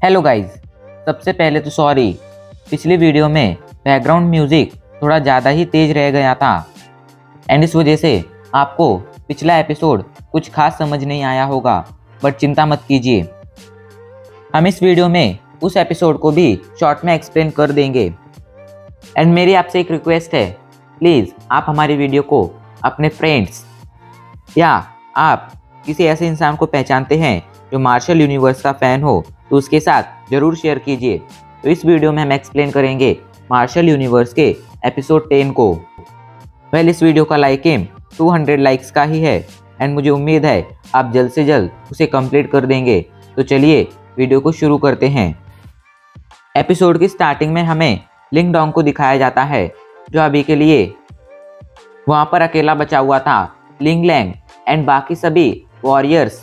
Hello guys, सबसे पहले तो सॉरी, पिछली वीडियो में बैकग्राउंड म्यूजिक थोड़ा ज़्यादा ही तेज रह गया था एंड इस वजह से आपको पिछला एपिसोड कुछ खास समझ नहीं आया होगा, बट चिंता मत कीजिए। हम इस वीडियो में उस एपिसोड को भी शॉर्ट में एक्सप्लेन कर देंगे। एंड मेरी आपसे एक रिक्वेस्ट है, प्लीज़ आप हमारी वीडियो को अपने फ्रेंड्स या आप किसी ऐसे इंसान को पहचानते हैं जो मार्शल यूनिवर्स का फ़ैन हो तो उसके साथ ज़रूर शेयर कीजिए। तो इस वीडियो में हम एक्सप्लेन करेंगे मार्शल यूनिवर्स के एपिसोड 10 को। वेल, इस वीडियो का लाइक एम 200 लाइक्स का ही है एंड मुझे उम्मीद है आप जल्द से जल्द उसे कंप्लीट कर देंगे। तो चलिए वीडियो को शुरू करते हैं। एपिसोड की स्टार्टिंग में हमें लिंग डोंग को दिखाया जाता है, जो अभी के लिए वहाँ पर अकेला बचा हुआ था। लिंग लैंग एंड बाकी सभी वॉरियर्स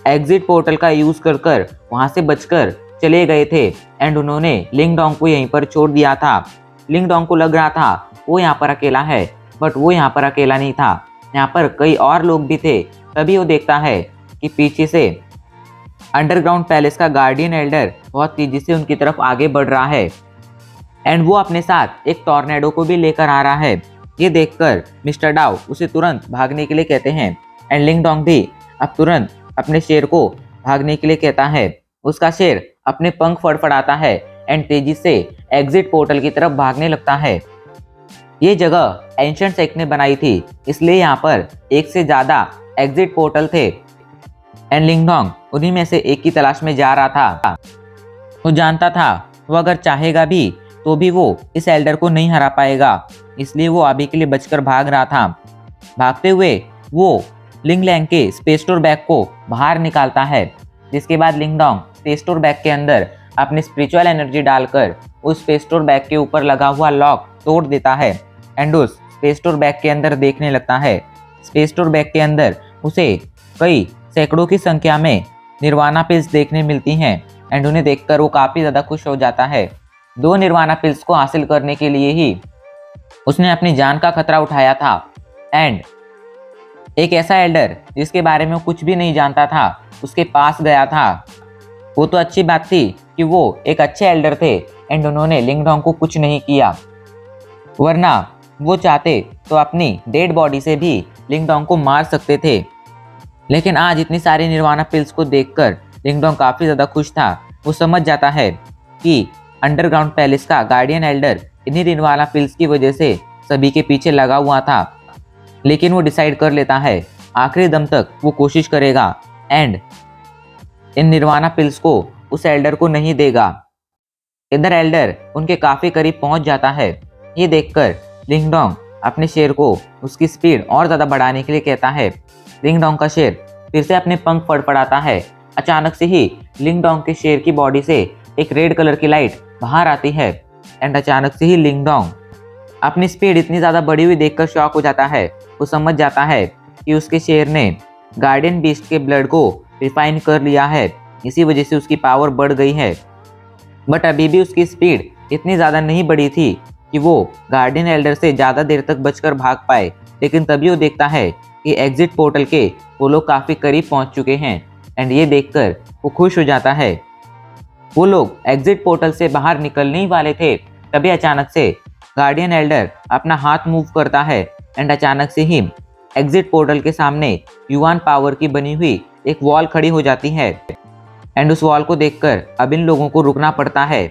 एग्जिट पोर्टल का यूज़ कर वहाँ से बचकर चले गए थे एंड उन्होंने लिंग डोंग को यहीं पर छोड़ दिया था। लिंग डोंग को लग रहा था वो यहाँ पर अकेला है, बट वो यहाँ पर अकेला नहीं था, यहाँ पर कई और लोग भी थे। तभी वो देखता है कि पीछे से अंडरग्राउंड पैलेस का गार्डियन एल्डर बहुत तेजी से उनकी तरफ आगे बढ़ रहा है एंड वो अपने साथ एक टॉर्नेडो को भी लेकर आ रहा है। ये देखकर मिस्टर डाउ उसे तुरंत भागने के लिए कहते हैं एंड लिंग डोंग भी अब तुरंत अपने शेर को भागने के लिए कहता है। उसका शेर अपने पंख फड़फड़ाता है एंड तेजी से एग्जिट पोर्टल की तरफ भागने लगता है। ये जगह एंशिएंट सेक्ट ने बनाई थी, इसलिए यहाँ पर एक से ज़्यादा एग्जिट पोर्टल थे एंड लिंग डोंग उन्हीं में से एक की तलाश में जा रहा था। वो जानता था वो अगर चाहेगा भी तो भी वो इस एल्डर को नहीं हरा पाएगा, इसलिए वो अभी के लिए बचकर भाग रहा था। भागते हुए वो लिंग लैंग के स्पेस स्टोर बैग को बाहर निकालता है, जिसके बाद लिंग डोंग स्पेस स्टोर बैग के अंदर अपनी स्पिरिचुअल एनर्जी डालकर उस स्पेस स्टोर बैग के ऊपर लगा हुआ लॉक तोड़ देता है एंड उस स्पेस स्टोर बैग के अंदर देखने लगता है। स्पेस स्टोर बैग के अंदर उसे कई सैकड़ों की संख्या में निर्वाणा पिल्स देखने मिलती हैं एंड उन्हें देखकर वो काफ़ी ज़्यादा खुश हो जाता है। 2 निर्वाणा पिल्स को हासिल करने के लिए ही उसने अपनी जान का खतरा उठाया था एंड एक ऐसा एल्डर जिसके बारे में वो कुछ भी नहीं जानता था उसके पास गया था। वो तो अच्छी बात थी कि वो एक अच्छे एल्डर थे एंड उन्होंने लिंग डोंग को कुछ नहीं किया, वरना वो चाहते तो अपनी डेड बॉडी से भी लिंग डोंग को मार सकते थे। लेकिन आज इतनी सारी निर्वाणा पिल्स को देखकर लिंग डोंग काफ़ी ज़्यादा खुश था। वो समझ जाता है कि अंडरग्राउंड पैलेस का गार्डियन एल्डर इन्हीं निर्वाणा पिल्स की वजह से सभी के पीछे लगा हुआ था। लेकिन वो डिसाइड कर लेता है आखिरी दम तक वो कोशिश करेगा एंड इन निर्वाणा पिल्स को उस एल्डर को नहीं देगा। इधर एल्डर उनके काफ़ी करीब पहुंच जाता है। ये देखकर लिंग डोंग अपने शेर को उसकी स्पीड और ज़्यादा बढ़ाने के लिए कहता है। लिंग डोंग का शेर फिर से अपने पंख फड़फड़ाता है। अचानक से ही लिंग डोंग के शेर की बॉडी से एक रेड कलर की लाइट बाहर आती है एंड अचानक से ही लिंग डोंग अपनी स्पीड इतनी ज़्यादा बढ़ी हुई देखकर शॉक हो जाता है। वो समझ जाता है कि उसके शेर ने गार्डियन बीस्ट के ब्लड को रिफाइन कर लिया है, इसी वजह से उसकी पावर बढ़ गई है। बट अभी भी उसकी स्पीड इतनी ज़्यादा नहीं बढ़ी थी कि वो गार्डियन एल्डर से ज़्यादा देर तक बचकर भाग पाए। लेकिन तभी वो देखता है कि एग्जिट पोर्टल के वो लोग काफ़ी करीब पहुंच चुके हैं एंड ये देखकर वो खुश हो जाता है। वो लोग एग्जिट पोर्टल से बाहर निकलने ही वाले थे, तभी अचानक से गार्डियन एल्डर अपना हाथ मूव करता है एंड अचानक से ही एग्जिट पोर्टल के सामने युआन पावर की बनी हुई एक वॉल खड़ी हो जाती है एंड उस वॉल को देखकर अब इन लोगों को रुकना पड़ता है।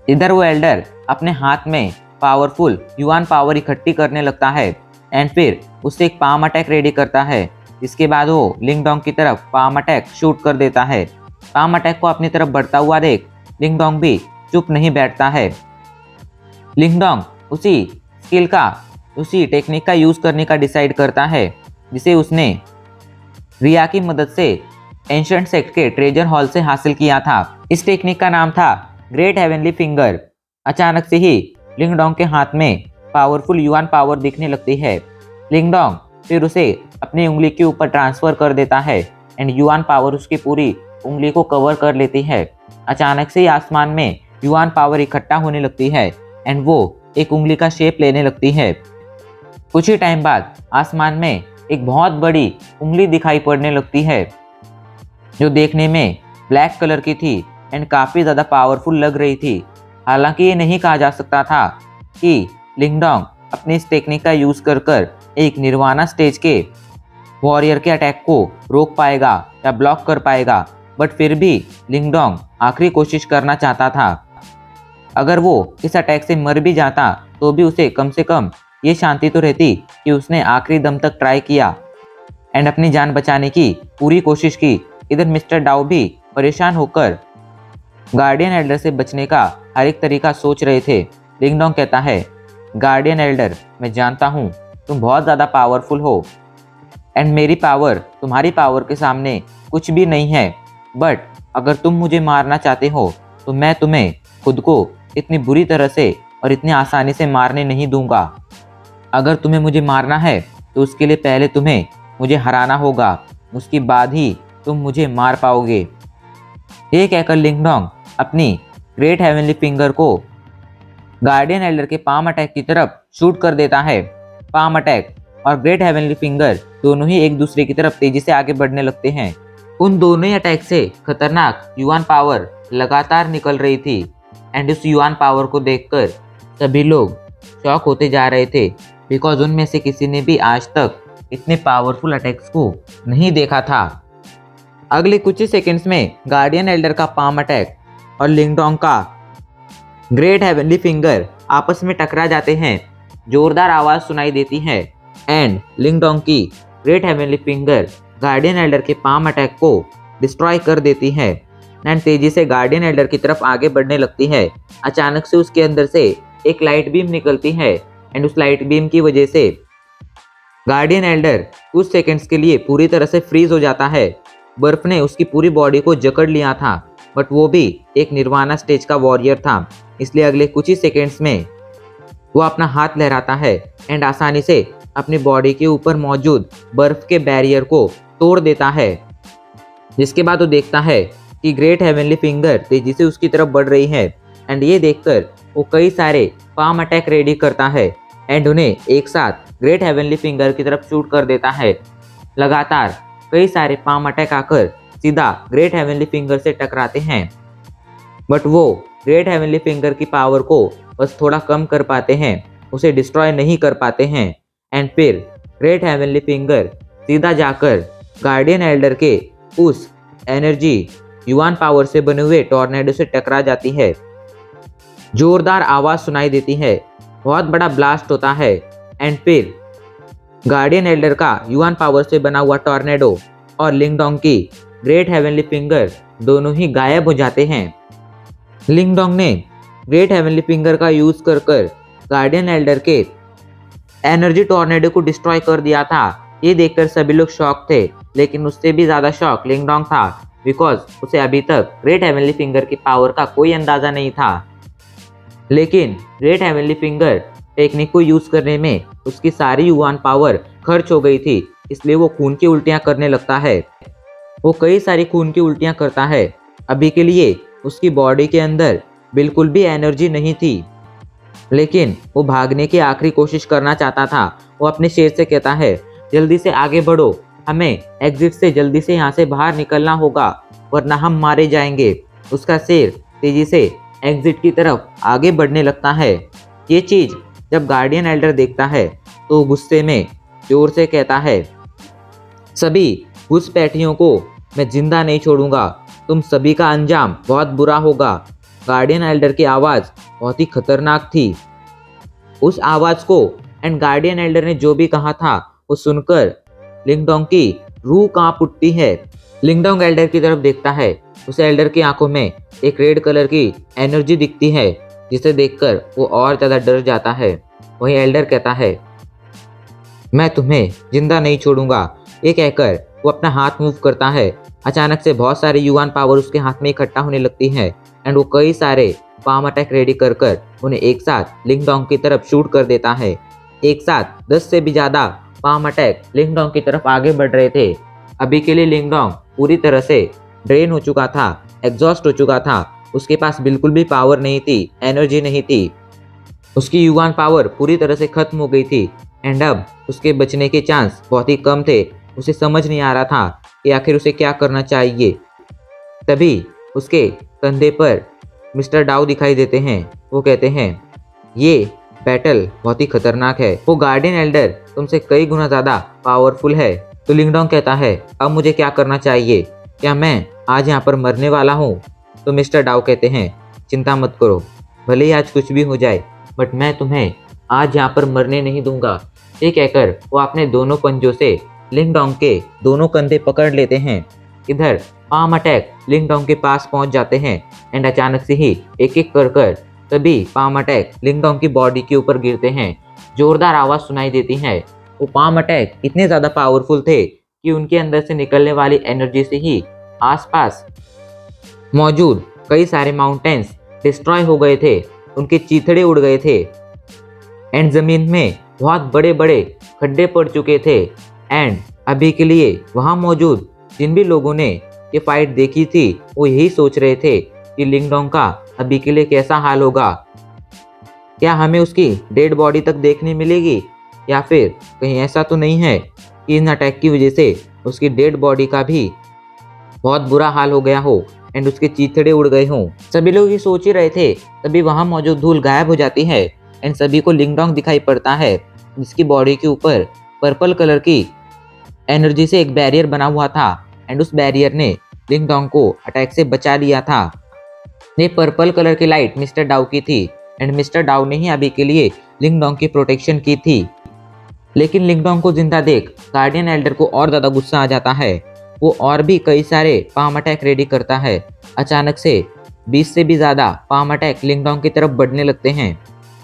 इधर वो एल्डर अपने हाथ में पावरफुल युआन पावर इकट्ठी करने लगता है एंड फिर उससे एक पाम अटैक रेडी करता है। इसके बाद वो लिंग डोंग की तरफ पाम अटैक शूट कर देता है। पाम अटैक को अपनी तरफ बढ़ता हुआ देख लिंग डोंग भी चुप नहीं बैठता है। लिंग डोंग उसी टेक्निक का यूज़ करने का डिसाइड करता है जिसे उसने रिया की मदद से एंशिएंट सेक्ट के ट्रेजर हॉल से हासिल किया था। इस टेक्निक का नाम था ग्रेट हेवनली फिंगर। अचानक से ही लिंग डोंग के हाथ में पावरफुल युआन पावर दिखने लगती है। लिंग डोंग फिर उसे अपनी उंगली के ऊपर ट्रांसफ़र कर देता है एंड युआन पावर उसकी पूरी उंगली को कवर कर लेती है। अचानक से ही आसमान में युआन पावर इकट्ठा होने लगती है एंड वो एक उंगली का शेप लेने लगती है। कुछ ही टाइम बाद आसमान में एक बहुत बड़ी उंगली दिखाई पड़ने लगती है, जो देखने में ब्लैक कलर की थी एंड काफ़ी ज़्यादा पावरफुल लग रही थी। हालांकि ये नहीं कहा जा सकता था कि लिंगडोंग अपनी इस टेक्निक का यूज़ कर एक निर्वाणा स्टेज के वॉरियर के अटैक को रोक पाएगा या ब्लॉक कर पाएगा, बट फिर भी लिंगडोंग आखिरी कोशिश करना चाहता था। अगर वो इस अटैक से मर भी जाता तो भी उसे कम से कम ये शांति तो रहती कि उसने आखिरी दम तक ट्राई किया एंड अपनी जान बचाने की पूरी कोशिश की। इधर मिस्टर डाउ भी परेशान होकर गार्डियन एल्डर से बचने का हर एक तरीका सोच रहे थे। लिंगडोंग कहता है, गार्डियन एल्डर, मैं जानता हूँ तुम बहुत ज़्यादा पावरफुल हो एंड मेरी पावर तुम्हारी पावर के सामने कुछ भी नहीं है, बट अगर तुम मुझे मारना चाहते हो तो मैं तुम्हें खुद को इतनी बुरी तरह से और इतनी आसानी से मारने नहीं दूंगा। अगर तुम्हें मुझे मारना है तो उसके लिए पहले तुम्हें मुझे हराना होगा, उसके बाद ही तुम मुझे मार पाओगे। ये कहकर लिंगडोंग अपनी ग्रेट हेवनली फिंगर को गार्डियन एल्डर के पाम अटैक की तरफ शूट कर देता है। पाम अटैक और ग्रेट हेवनली फिंगर दोनों ही एक दूसरे की तरफ तेजी से आगे बढ़ने लगते हैं। उन दोनों ही अटैक से खतरनाक युआन पावर लगातार निकल रही थी एंड उस युआन पावर को देखकर सभी लोग शॉक होते जा रहे थे, बिकॉज उनमें से किसी ने भी आज तक इतने पावरफुल अटैक्स को नहीं देखा था। अगले कुछ ही सेकंड्स में गार्डियन एल्डर का पाम अटैक और लिंगडोंग का ग्रेट हेवनली फिंगर आपस में टकरा जाते हैं। जोरदार आवाज़ सुनाई देती है एंड लिंगडोंग की great heavenly finger guardian Elder के पाम अटैक को डिस्ट्रॉय कर देती है एंड तेजी से गार्डियन एल्डर की तरफ आगे बढ़ने लगती है। अचानक से उसके अंदर से एक लाइट बीम निकलती है एंड उस लाइट बीम की वजह से गार्डियन एल्डर कुछ सेकंड्स के लिए पूरी तरह से फ्रीज हो जाता है। बर्फ ने उसकी पूरी बॉडी को जकड़ लिया था, बट वो भी एक निर्वाणा स्टेज का वॉरियर था, इसलिए अगले कुछ ही सेकंड्स में वो अपना हाथ लहराता है एंड आसानी से अपनी बॉडी के ऊपर मौजूद बर्फ के बैरियर को तोड़ देता है। जिसके बाद वो देखता है कि ग्रेट हेवनली फिंगर तेजी से उसकी तरफ बढ़ रही है एंड ये देखकर वो कई सारे पाम अटैक रेडी करता है एंड उन्हें एक साथ ग्रेट हेवनली फिंगर की तरफ शूट कर देता है। लगातार कई सारे पाम अटैक आकर सीधा ग्रेट हेवनली फिंगर से टकराते हैं, बट वो ग्रेट हेवनली फिंगर की पावर को बस थोड़ा कम कर पाते हैं, उसे डिस्ट्रॉय नहीं कर पाते हैं एंड फिर ग्रेट हेवनली फिंगर सीधा जाकर गार्डियन एल्डर के उस एनर्जी युआन पावर से बने हुए टॉर्नेडो से टकरा जाती है। जोरदार आवाज़ सुनाई देती है, बहुत बड़ा ब्लास्ट होता है एंड फिर गार्डियन एल्डर का युआन पावर से बना हुआ टॉर्नेडो और लिंगडोंग की ग्रेट हेवनली फिंगर दोनों ही गायब हो जाते हैं। लिंगडोंग ने ग्रेट हेवनली फिंगर का यूज़ कर गार्डियन एल्डर के एनर्जी टॉर्नेडो को डिस्ट्रॉय कर दिया था। ये देखकर सभी लोग शॉक थे, लेकिन उससे भी ज़्यादा शॉक लिंगडोंग था, बिकॉज उसे अभी तक ग्रेट हेवनली फिंगर की पावर का कोई अंदाज़ा नहीं था। लेकिन ग्रेट हेवनली फिंगर टेक्निक को यूज़ करने में उसकी सारी युआन पावर खर्च हो गई थी, इसलिए वो खून की उल्टियाँ करने लगता है। वो कई सारी खून की उल्टियाँ करता है। अभी के लिए उसकी बॉडी के अंदर बिल्कुल भी एनर्जी नहीं थी, लेकिन वो भागने की आखिरी कोशिश करना चाहता था। वो अपने शेर से कहता है, जल्दी से आगे बढ़ो, हमें एग्जिट से जल्दी से यहाँ से बाहर निकलना होगा वरना हम मारे जाएंगे। उसका शेर तेजी से एग्जिट की तरफ आगे बढ़ने लगता है। ये चीज़ जब गार्डियन एल्डर देखता है तो गुस्से में जोर से कहता है, सभी घुसपैठियों को मैं जिंदा नहीं छोड़ूंगा, तुम सभी का अंजाम बहुत बुरा होगा। गार्डियन एल्डर की आवाज़ बहुत ही खतरनाक थी। उस आवाज़ को एंड गार्डियन एल्डर ने जो भी कहा था वो सुनकर लिंगडोंग की रूह कांप उठती है। लिंगडोंग एल्डर की तरफ देखता है, उसे एल्डर की आंखों में एक रेड कलर की एनर्जी दिखती है, जिसे देखकर वो और ज़्यादा डर जाता है। वहीं एल्डर कहता है, मैं तुम्हें जिंदा नहीं छोड़ूंगा। ये कहकर वो अपना हाथ मूव करता है। अचानक से बहुत सारी युआन पावर उसके हाथ में इकट्ठा होने लगती है एंड वो कई सारे पाम अटैक रेडी कर उन्हें एक साथ लिंगडोंग की तरफ शूट कर देता है। एक साथ 10 से भी ज़्यादा पाम अटैक लिंगडोंग की तरफ आगे बढ़ रहे थे। अभी के लिए लिंगडोंग पूरी तरह से ड्रेन हो चुका था, एग्जॉस्ट हो चुका था। उसके पास बिल्कुल भी पावर नहीं थी, एनर्जी नहीं थी। उसकी युआन पावर पूरी तरह से खत्म हो गई थी एंड अब उसके बचने के चांस बहुत ही कम थे। उसे समझ नहीं आ रहा था कि आखिर उसे क्या करना चाहिए। तभी उसके कंधे पर मिस्टर डाउ दिखाई देते हैं। वो कहते हैं ये बैटल बहुत ही खतरनाक है, वो गार्डियन एल्डर तुमसे कई गुना ज़्यादा पावरफुल है। तो लिंगडोंग कहता है अब मुझे क्या करना चाहिए, क्या मैं आज यहाँ पर मरने वाला हूँ? तो मिस्टर डाउ कहते हैं चिंता मत करो, भले ही आज कुछ भी हो जाए बट मैं तुम्हें आज यहाँ पर मरने नहीं दूंगा। ये कहकर वो अपने दोनों पंजों से लिंगडोंग के दोनों कंधे पकड़ लेते हैं। इधर पाम अटैक लिंगडोंग के पास पहुंच जाते हैं एंड अचानक से ही एक एक कर तभी पाम अटैक लिंगडोंग की बॉडी के ऊपर गिरते हैं। जोरदार आवाज़ सुनाई देती है। वो पाम अटैक इतने ज़्यादा पावरफुल थे कि उनके अंदर से निकलने वाली एनर्जी से ही आसपास मौजूद कई सारे माउंटेन्स डिस्ट्रॉय हो गए थे, उनके चीथड़े उड़ गए थे एंड ज़मीन में बहुत बड़े बड़े खड्डे पड़ चुके थे। एंड अभी के लिए वहाँ मौजूद जिन भी लोगों ने ये फाइट देखी थी वो यही सोच रहे थे कि लिंगडोंग का अभी के लिए कैसा हाल होगा, क्या हमें उसकी डेड बॉडी तक देखने मिलेगी या फिर कहीं ऐसा तो नहीं है कि इन अटैक की वजह से उसकी डेड बॉडी का भी बहुत बुरा हाल हो गया हो एंड उसके चीथड़े उड़ गए हों। सभी लोग ये सोच ही रहे थे तभी वहाँ मौजूद धूल गायब हो जाती है एंड सभी को लिंगडोंग दिखाई पड़ता है जिसकी बॉडी के ऊपर पर्पल कलर की एनर्जी से एक बैरियर बना हुआ था एंड उस बैरियर ने लिंगडोंग को अटैक से बचा लिया था। ये पर्पल कलर की लाइट मिस्टर डाउ की थी एंड मिस्टर डाउ ने ही अभी के लिए लिंगडोंग की प्रोटेक्शन की थी। लेकिन लिंगडोंग को जिंदा देख गार्डियन एल्डर को और ज़्यादा गुस्सा आ जाता है। वो और भी कई सारे पाम अटैक रेडी करता है। अचानक से 20 से भी ज़्यादा पाम अटैक लिंगडोंग की तरफ बढ़ने लगते हैं।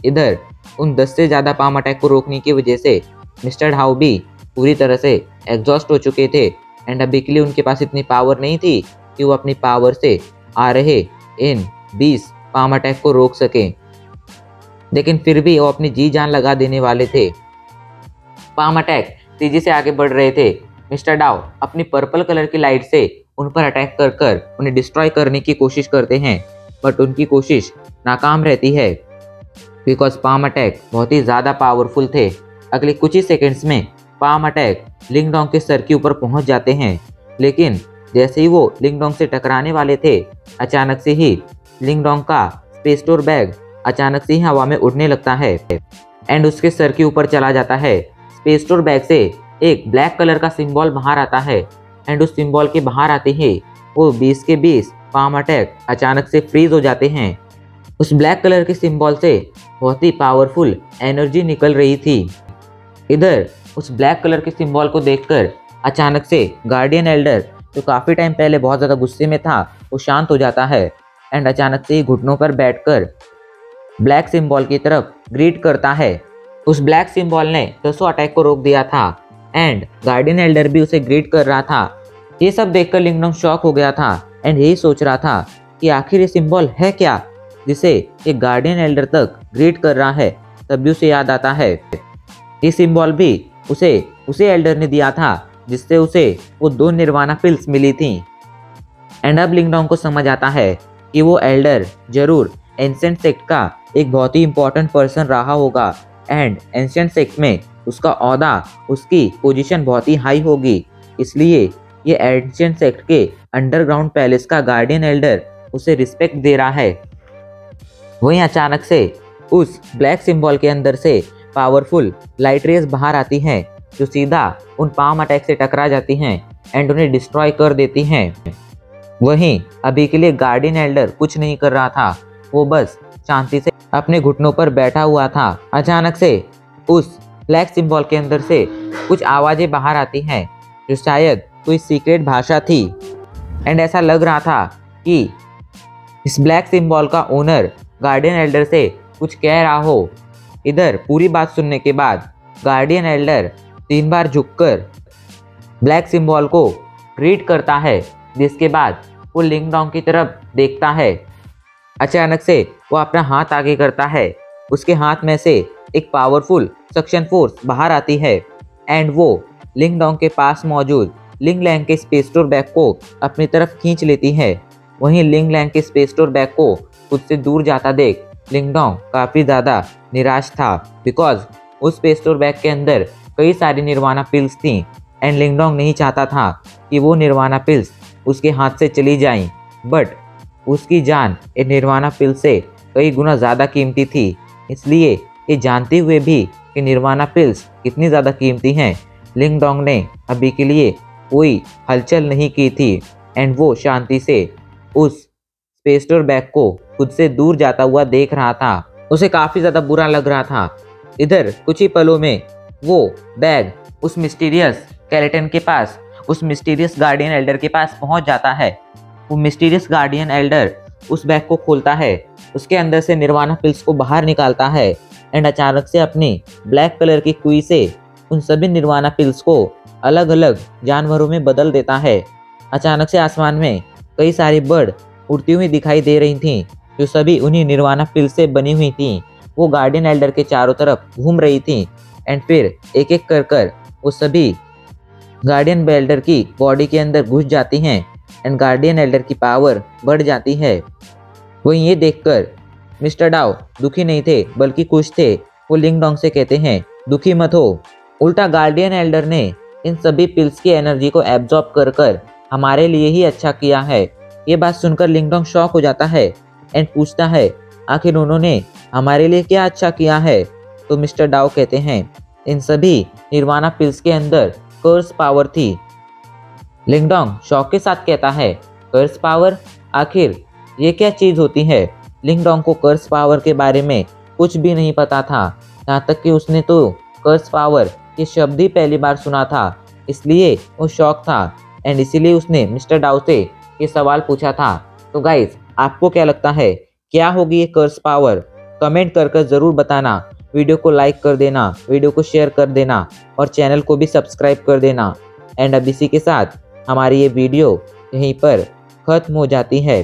इधर उन 10 से ज़्यादा पाम अटैक को रोकने की वजह से मिस्टर डाउ भी पूरी तरह से एग्जॉस्ट हो चुके थे एंड अभी के लिए उनके पास इतनी पावर नहीं थी कि वो अपनी पावर से आ रहे इन 20 पाम अटैक को रोक सकें। लेकिन फिर भी वो अपनी जी जान लगा देने वाले थे। पाम अटैक तेजी से आगे बढ़ रहे थे। मिस्टर डाउ अपनी पर्पल कलर की लाइट से उन पर अटैक कर उन्हें डिस्ट्रॉय करने की कोशिश करते हैं बट उनकी कोशिश नाकाम रहती है बिकॉज पाम अटैक बहुत ही ज़्यादा पावरफुल थे। अगले कुछ ही सेकेंड्स में पाम अटैक लिंगडोंग के सर के ऊपर पहुंच जाते हैं। लेकिन जैसे ही वो लिंगडोंग से टकराने वाले थे अचानक से ही लिंगडोंग का स्पेस टूर बैग अचानक से ही हवा में उड़ने लगता है एंड उसके सर के ऊपर चला जाता है। स्पेस टूर बैग से एक ब्लैक कलर का सिंबल बाहर आता है एंड उस सिंबल के बाहर आते ही वो 20 के 20 पाम अटैक अचानक से फ्रीज हो जाते हैं। उस ब्लैक कलर के सिंबल से बहुत ही पावरफुल एनर्जी निकल रही थी। इधर उस ब्लैक कलर के सिंबल को देखकर अचानक से गार्डियन एल्डर जो काफ़ी टाइम पहले बहुत ज़्यादा गुस्से में था वो शांत हो जाता है एंड अचानक से ही घुटनों पर बैठकर ब्लैक सिंबल की तरफ ग्रीट करता है। उस ब्लैक सिंबल ने 200 अटैक को रोक दिया था एंड गार्डियन एल्डर भी उसे ग्रीट कर रहा था। ये सब देखकर लिंगडोंग शॉक हो गया था एंड यही सोच रहा था कि आखिर ये सिंबल है क्या जिसे ये गार्डियन एल्डर तक ग्रीट कर रहा है। तभी उसे याद आता है ये सिंबल भी उसे एल्डर ने दिया था जिससे उसे वो 2 निर्वाणा पिल्स मिली थी। एंड अब लिंगडोंग को समझ आता है कि वो एल्डर जरूर एंशिएंट सेक्ट का एक बहुत ही इंपॉर्टेंट पर्सन रहा होगा एंड एंशिएंट सेक्ट में उसका ओहदा उसकी पोजीशन बहुत ही हाई होगी, इसलिए ये एंशिएंट सेक्ट के अंडरग्राउंड पैलेस का गार्डियन एल्डर उसे रिस्पेक्ट दे रहा है। वहीं अचानक से उस ब्लैक सिंबल के अंदर से पावरफुल लाइट रेज बाहर आती हैं जो सीधा उन पाम अटैक से टकरा जाती हैं एंड उन्हें डिस्ट्रॉय कर देती हैं। वहीं अभी के लिए गार्डियन एल्डर कुछ नहीं कर रहा था, वो बस शांति से अपने घुटनों पर बैठा हुआ था। अचानक से उस ब्लैक सिंबल के अंदर से कुछ आवाज़ें बाहर आती हैं जो शायद कोई सीक्रेट भाषा थी एंड ऐसा लग रहा था कि इस ब्लैक सिंबल का ओनर गार्डियन एल्डर से कुछ कह रहा हो। इधर पूरी बात सुनने के बाद गार्डियन एल्डर 3 बार झुककर ब्लैक सिंबल को ग्रीट करता है, जिसके बाद वो लिंगडोंग की तरफ देखता है। अचानक से वो अपना हाथ आगे करता है, उसके हाथ में से एक पावरफुल सक्शन फोर्स बाहर आती है एंड वो लिंगडोंग के पास मौजूद लिंग लैंग के स्पेस टूर बैग को अपनी तरफ खींच लेती है। वहीं लिंग लैंग के स्पेस टूर बैग को खुद से दूर जाता देख लिंगडोंग काफ़ी ज़्यादा निराश था बिकॉज उस स्पेस टूर बैग के अंदर कई सारी निर्वाणा पिल्स थी एंड लिंगडोंग नहीं चाहता था कि वो निर्वाणा पिल्स उसके हाथ से चली जाएं। बट उसकी जान एक निर्वाणा पिल से कई गुना ज़्यादा कीमती थी। इसलिए ये जानते हुए भी कि निर्वाणा पिल्स कितनी ज़्यादा कीमती हैं, लिंग डोंग ने अभी के लिए कोई हलचल नहीं की थी एंड वो शांति से उस स्पेस्टर बैग को खुद से दूर जाता हुआ देख रहा था। उसे काफ़ी ज़्यादा बुरा लग रहा था। इधर कुछ ही पलों में वो बैग उस मिस्टीरियस स्केलेटन के पास, उस मिस्टीरियस गार्डियन एल्डर के पास पहुंच जाता है। वो मिस्टीरियस गार्डियन एल्डर उस बैग को खोलता है, उसके अंदर से निर्वाणा पिल्स को बाहर निकालता है एंड अचानक से अपनी ब्लैक कलर की कुई से उन सभी निर्वाणा पिल्स को अलग अलग जानवरों में बदल देता है। अचानक से आसमान में कई सारी बर्ड उड़ती हुई दिखाई दे रही थीं, जो सभी उन्हीं निर्वाणा पिल्स से बनी हुई थीं। वो गार्डियन एल्डर के चारों तरफ घूम रही थीं एंड फिर एक एक कर वो सभी गार्डियन एल्डर की बॉडी के अंदर घुस जाती हैं एंड गार्डियन एल्डर की पावर बढ़ जाती है। वहीं ये देखकर मिस्टर डाओ दुखी नहीं थे बल्कि खुश थे। वो लिंग डोंग से कहते हैं, दुखी मत हो, उल्टा गार्डियन एल्डर ने इन सभी पिल्स की एनर्जी को एब्जॉर्ब कर हमारे लिए ही अच्छा किया है। ये बात सुनकर लिंग डोंग शॉक हो जाता है एंड पूछता है, आखिर उन्होंने हमारे लिए क्या अच्छा किया है? तो मिस्टर डाओ कहते हैं, इन सभी निर्वाणा पिल्स के अंदर कर्स पावर थी। लिंग डोंग शौक के साथ कहता है, कर्स पावर? आखिर ये क्या चीज़ होती है? लिंग डोंग को कर्स पावर के बारे में कुछ भी नहीं पता था, यहाँ तक कि उसने तो कर्स पावर ये शब्द ही पहली बार सुना था। इसलिए वो शौक था एंड इसीलिए उसने मिस्टर डाओ से ये सवाल पूछा था। तो गाइस, आपको क्या लगता है, क्या होगी ये कर्स पावर? कमेंट कर ज़रूर बताना। वीडियो को लाइक कर देना, वीडियो को शेयर कर देना और चैनल को भी सब्सक्राइब कर देना। एंड अब इसी के साथ हमारी ये वीडियो यहीं पर ख़त्म हो जाती है।